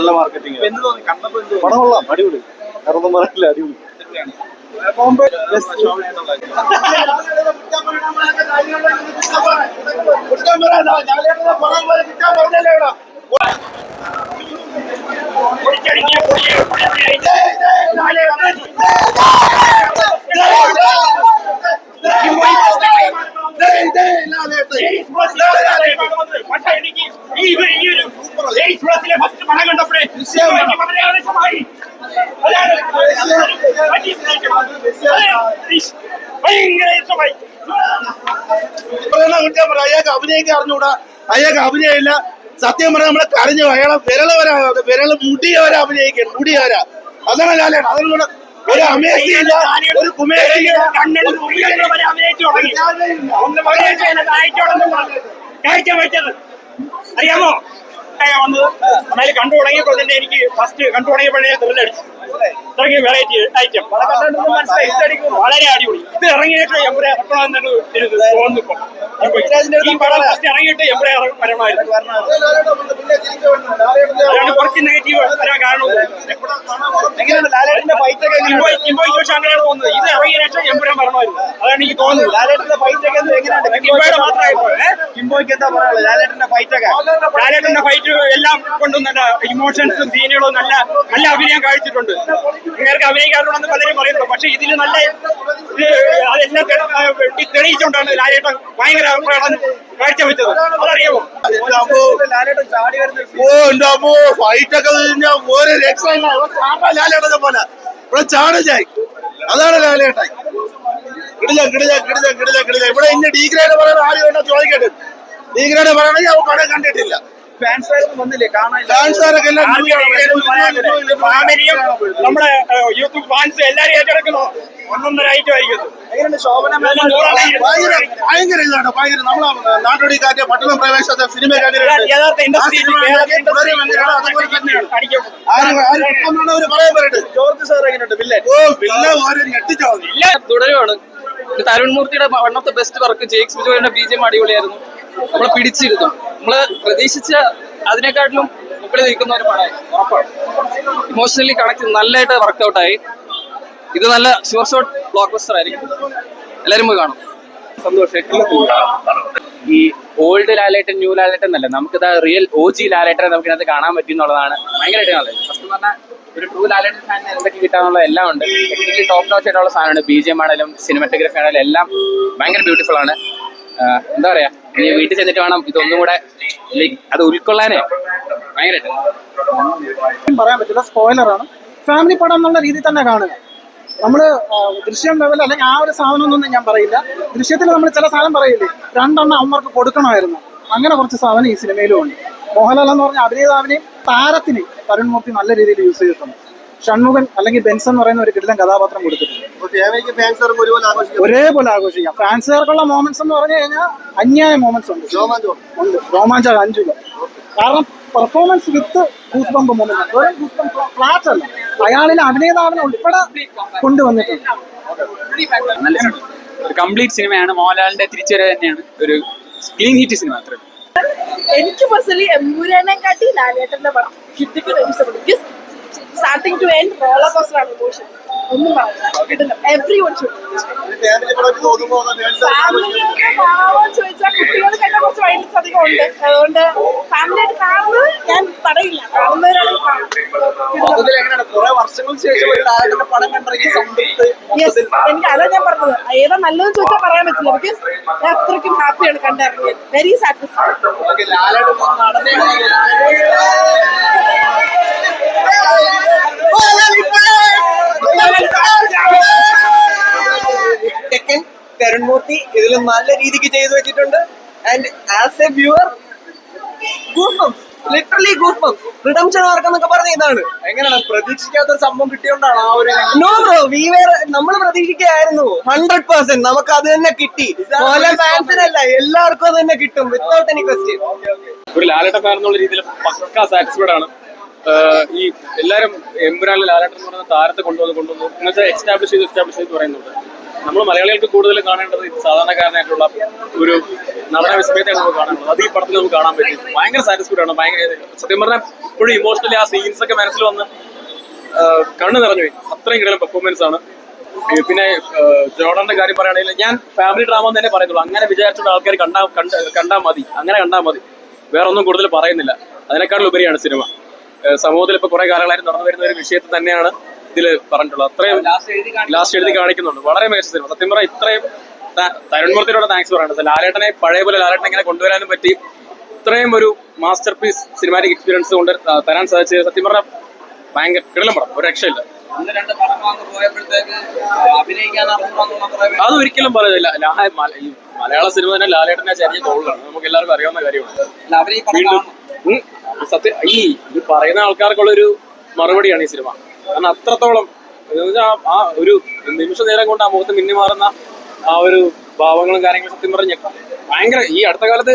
നല്ല മാർക്കറ്റിംഗ്. പടം കൊള്ളാം, അടിപൊളി. വേറൊന്നും പറയില്ല, അടിപൊളി. ഫസ്റ്റ് പടം കണ്ടപ്പോഴേ അയാൾക്ക് അഭിനയിക്കാൻ അറിഞ്ഞൂടാ, അയാൾക്ക് അഭിനയമില്ല. സത്യം പറഞ്ഞാൽ നമ്മളെ കരഞ്ഞു. അയാളെ വിരള് മുടിയവരെ അഭിനയിക്കണം, മുടിയവരാ. അതാണ് ലാലേട്ടൻ. അതിനുള്ള ഒരു അമേസിയില്ല, ഒരു കുമേസിയില്ല. അറിയാമോ വന്നത് നന്നായി കണ്ടു തുടങ്ങിയപ്പോൾ തന്നെ എനിക്ക് ഫസ്റ്റ് കണ്ടു തുടങ്ങിയപ്പോഴേ ത്രില്ലടിച്ചു. ഇത്രയ്ക്ക് വെറൈറ്റി ഐറ്റം വളരെ അടിപൊളി. ഇത് ഇറങ്ങിയിട്ട് എമ്പുരെ ഇറക്കണമെന്നാണ് തോന്നുന്നു. ഈ പടം ഫസ്റ്റ് ഇറങ്ങിയിട്ട് എമ്പുരെ വരണമായിരുന്നു. അതാണ് കുറച്ച് നെഗറ്റീവ് വരാൻ കാരണം. കിംബോയ്ക്ക് പക്ഷെ അങ്ങനെയാണ് തോന്നുന്നത്. ഇത് ഇറങ്ങിയ ശേഷം എമ്പുരാൻ വരണമായിരുന്നു. അതാണ് എനിക്ക് തോന്നുന്നത്. ലാലേട്ടന്റെ ഫൈറ്റ് ഒക്കെ കിംബോയുടെ മാത്രമായിട്ട്. കിംബോയ്ക്ക് എന്താ പറയാനുള്ളത്? ലാലേട്ടന്റെ ഫൈറ്റ് ഒക്കെ, ലാലേട്ടന്റെ ഫൈറ്റ് എല്ലാം കൊണ്ടും നല്ല ഇമോഷൻസും സീനുകളും നല്ല നല്ല അഭിനയം കാഴ്ചിട്ടുണ്ട്. നിങ്ങൾക്ക് അഭിനയിക്കാറുണ്ടെന്ന് പലരും പറയുന്നു. പക്ഷെ ഇതിൽ നല്ല അതെല്ലാം തെളിയിച്ചുകൊണ്ടാണ് ലാലേട്ടൻ ഭയങ്കര കാഴ്ചവെച്ചത്. അതറിയാമോ? ഫൈറ്റൊക്കെ ഒരു രക്ഷയില്ല. ലാലേട്ടനെ പോലെ ഇവിടെ ചാടജായി. അതാണ് ലാലേട്ടൻ. കിടില കിടില കിടില കിടില കിടില. ഇവിടെ ഇന്ന് ഡി ഗ്രേഡ് പറയുന്ന ആരും വേണ്ട ചോദിക്കട്ടെ. ഡി ഗ്രേഡ് പറയണമെങ്കിൽ അവ പടം കണ്ടിട്ടില്ല. നമ്മുടെ യൂട്യൂബ് ഫാൻസ് എല്ലാരും ഏറ്റെടുക്കുന്നു. ഒന്നൊന്നര ഐറ്റം ആയിരിക്കും. ഭയങ്കര ഇതാണ്, ഭയങ്കര. നമ്മളെ നാട്ടോടിക്കാറ്റ് പട്ടണം പ്രവേശത്തെ സിനിമ പറയാൻ പറയട്ടെ. ജോർജ് സാർ എങ്ങനെയുണ്ട്? തുടരുവാണ്. തരുൺ മൂർത്തിയുടെ one of the best work. Jakes ബിജോയുടെ ബിജിഎം അടിപൊളിയായിരുന്നു. നമ്മളെ പിടിച്ചിരുന്നു. നമ്മള് പ്രതീക്ഷിച്ച അതിനെക്കാട്ടിലും മുകളിൽ നിൽക്കുന്ന ഒരു പടമായി ഉറപ്പാണ്. ഇമോഷണലി കണക്ട് നല്ലതായിട്ട് വർക്ക്ഔട്ടായി. ഇത് നല്ല ഷുവർ ഷോട്ട് ബ്ലോക്ക് ബസ്റ്റർ ആയിരിക്കും. എല്ലാവരും പോയി കാണും. സന്തോഷം. ഈ ഓൾഡ് ലാലേട്ടൻ ന്യൂ ലാലേട്ടൻ എന്നല്ല, നമുക്കിത് റിയൽ OG ലാലേട്ടനെ നമുക്കിനകത്ത് കാണാൻ പറ്റും എന്നുള്ളതാണ് ഭയങ്കരമായിട്ട് നല്ലത്. ഫസ്റ്റ് പറഞ്ഞാൽ ഒരു ട്രൂ ലാലേട്ടൻ ഫാനിന് എന്തൊക്കെ കിട്ടാനുള്ള എല്ലാം ഉണ്ട്. ടെക്നിക്കലി ടോപ്പ് നോച്ച് ആയിട്ടുള്ള സാധനമാണ്. BGM ആണെങ്കിലും സിനിമാറ്റോഗ്രഫി ആണെങ്കിലും എല്ലാം ഭയങ്കര ബ്യൂട്ടിഫുൾ ആണ്. എന്താ പറയാ, ഇനി വീട്ടിൽ ചെന്നിട്ട് വേണം ഇതൊന്നും കൂടെ അത് ഉൾക്കൊള്ളാനേ. ഭയങ്കരമായിട്ട് പറയാൻ പറ്റില്ല, സ്പോയിലറാണ്. ഫാമിലി പടം എന്നുള്ള രീതിയിൽ തന്നെ കാണുക. നമ്മള് ദൃശ്യം ലെവൽ അല്ലെങ്കിൽ ആ ഒരു സാധനം ഒന്നും ഞാൻ പറയില്ല. ദൃശ്യത്തിൽ നമ്മൾ ചില സാധനം പറയില്ലേ, രണ്ടെണ്ണം അവന്മാർക്ക് കൊടുക്കണമായിരുന്നു. അങ്ങനെ കുറച്ച് സാധനം ഈ സിനിമയിലും ഉണ്ട്. മോഹൻലാൽ എന്ന് പറഞ്ഞ അഭിനേതാവിനെയും താരത്തിനെയും തരുൺ മൂർത്തി നല്ല രീതിയിൽ യൂസ് ചെയ്തിട്ടുണ്ട്. ഷൺമുഖൻ അല്ലെങ്കിൽ ബെൻസൺ എന്ന് പറയുന്ന ഒരു കിടിലൻ കഥാപാത്രം കൊടുത്തിട്ടുണ്ട്. ഒരേപോലെ ആഘോഷിക്കാം. ഫാൻസുകാർക്കുള്ള മോമെന്റ്സ് എന്ന് പറഞ്ഞു കഴിഞ്ഞാൽ അന്യായ മോമെന്റ്സ് ഉണ്ട്. രോമാഞ്ചം 5 കാരണം performance with goose bump moment. വെറും ഗൂസ് ബംപ് ഫ്ലാറ്റ് അല്ല, അയാളിലെ അഭിനേതാവിനെ ഉൾപ്പെടെ കൊണ്ടുവന്നിട്ടുണ്ട്. ഒരു കംപ്ലീറ്റ് സിനിമയാണ്. മോഹൻലാലിന്റെ തിരിച്ചുവരവ് തന്നെയാണ്. ഒരു ക്ലീൻ ഹിറ്റ് സിനിമ. അത്ര എനിക്ക് പേഴ്സണലി എമ്പുരാനെക്കാട്ടി ലാലേട്ടന്റെ പടം കിട്ടിക്കുന്ന ഇഷ്ടപ്പെട്ടു. Starting to end roller coaster ആണ്. ഇമോഷൻസ് ഒന്നും പറയാം. എവ്രിവൺ ഫാമിലിയോട് ചോദിച്ചാൽ കുട്ടികൾ കണ്ട കുറച്ച് വൈലൻസ് അധികം ഉണ്ട്. അതുകൊണ്ട് ഫാമിലിയായിട്ട് കാണുന്നത് ഞാൻ തടയില്ല. കാണുന്നവരാണെങ്കിൽ എനിക്ക് അതാ ഞാൻ പറഞ്ഞത്. ഏതാ നല്ലതെന്ന് ചോദിച്ചാൽ പറയാൻ പറ്റില്ല. ബിക്കോസ് ഞാൻ അത്രയ്ക്കും ഹാപ്പിയാണ് കണ്ടിറങ്ങിയത്. Very satisfied. തരുൺ മൂർത്തി ഇതിൽ നല്ല രീതിക്ക് ചെയ്തു വെച്ചിട്ടുണ്ട്. And as a viewer literally goosebumps. Redemption arc എന്നൊക്കെ പറഞ്ഞ ഇതാണ്. എങ്ങനെയാണ് പ്രതീക്ഷിക്കാത്ത ഒരു സംഭവം കിട്ടിയോണ്ടാണ് ആ ഒരു നോ ബ്രോ നമ്മൾ പ്രതീക്ഷിക്കുകയായിരുന്നു 100%. നമുക്ക് അത് തന്നെ കിട്ടി. ഫാൻസിനല്ല, എല്ലാവർക്കും അത് തന്നെ കിട്ടും വിത്തൗട്ട് എനി ക്വസ്റ്റ്യൻ. ഒരു ലാലേട്ടൻ ഫാൻ എന്നുള്ള രീതിയിൽ പക്കാ സാറ്റിസ്ഫൈഡ് ആണ്. ഈ എല്ലാവരും എമ്പുരാനിലെ ലാലേട്ടൻ എന്ന് പറയുന്ന താരത്തെ കൊണ്ടുവന്നു എന്നുവെച്ചാൽ എസ്റ്റാബ്ലിഷ് ചെയ്ത് പറയുന്നുണ്ട്. നമ്മൾ മലയാളികൾക്ക് കൂടുതൽ കാണേണ്ടത് സാധാരണക്കാരനായിട്ടുള്ള ഒരു നടന വിസ്മയത്തെ നമുക്ക് കാണാനുള്ളത്. അത് ഈ പടത്തിൽ നമുക്ക് കാണാൻ പറ്റും. ഭയങ്കര സാറ്റിസ്ഫൈഡ് ആണ്. ഭയങ്കര സത്യം പറഞ്ഞാൽ ഇപ്പോഴും ഇമോഷണലി ആ സീൻസ് ഒക്കെ മനസ്സിൽ വന്ന് കണ്ണു നിറഞ്ഞു പോയി. അത്രയും കിടലും പെർഫോമൻസ് ആണ്. പിന്നെ ജോർഡന്റെ കാര്യം പറയുകയാണെങ്കിൽ ഞാൻ ഫാമിലി ഡ്രാമ എന്ന് തന്നെ പറയുന്നുള്ളൂ. അങ്ങനെ വിചാരിച്ചുള്ള ആൾക്കാർ കണ്ടാൽ മതി, അങ്ങനെ കണ്ടാൽ മതി. വേറെ ഒന്നും കൂടുതൽ പറയുന്നില്ല. അതിനേക്കാളും ഉപരിയാണ് സിനിമ. സമൂഹത്തിൽ ഇപ്പൊ കുറെ കാലങ്ങളായി നടന്നു വരുന്ന ഒരു വിഷയത്തിൽ തന്നെയാണ് ഇതിൽ പറഞ്ഞിട്ടുള്ളത്. അത്രയും ലാസ്റ്റ് എഴുതി കാണിക്കുന്നുണ്ട്. വളരെ മികച്ച സിനിമ. സത്യം പറഞ്ഞാൽ ഇത്രയും തരുൺമൂർത്തിയോട് താങ്ക്സ് പറയുന്നത്. ലാലേട്ടനെ പഴയ പോലെ ലാലേട്ടനെ ഇങ്ങനെ കൊണ്ടുവരാനും പറ്റി. ഇത്രയും ഒരു മാസ്റ്റർ പീസ് സിനിമാറ്റിക് എക്സ്പീരിയൻസ് കൊണ്ട് തരാൻ സാധിച്ചത് സത്യം പറഞ്ഞാൽ ഭയങ്കര കിടലം പടം. ഒരു രക്ഷയില്ല. അത് ഒരിക്കലും പറയുന്നില്ല. ഈ മലയാള സിനിമ തന്നെ ലാലേട്ടനെ ചെറിയ തോളാണ്. നമുക്ക് എല്ലാവർക്കും അറിയാവുന്ന കാര്യമാണ്. സത്യം ഈ പറയുന്ന ആൾക്കാർക്കുള്ളൊരു മറുപടിയാണ് ഈ സിനിമ. കാരണം അത്രത്തോളം ആ ഒരു നിമിഷ നേരം കൊണ്ട് ആ മുഖത്ത് മിന്നി മാറുന്ന ആ ഒരു ഭാവങ്ങളും കാര്യങ്ങളും സത്യം പറഞ്ഞ ഭയങ്കര ഈ അടുത്ത കാലത്ത്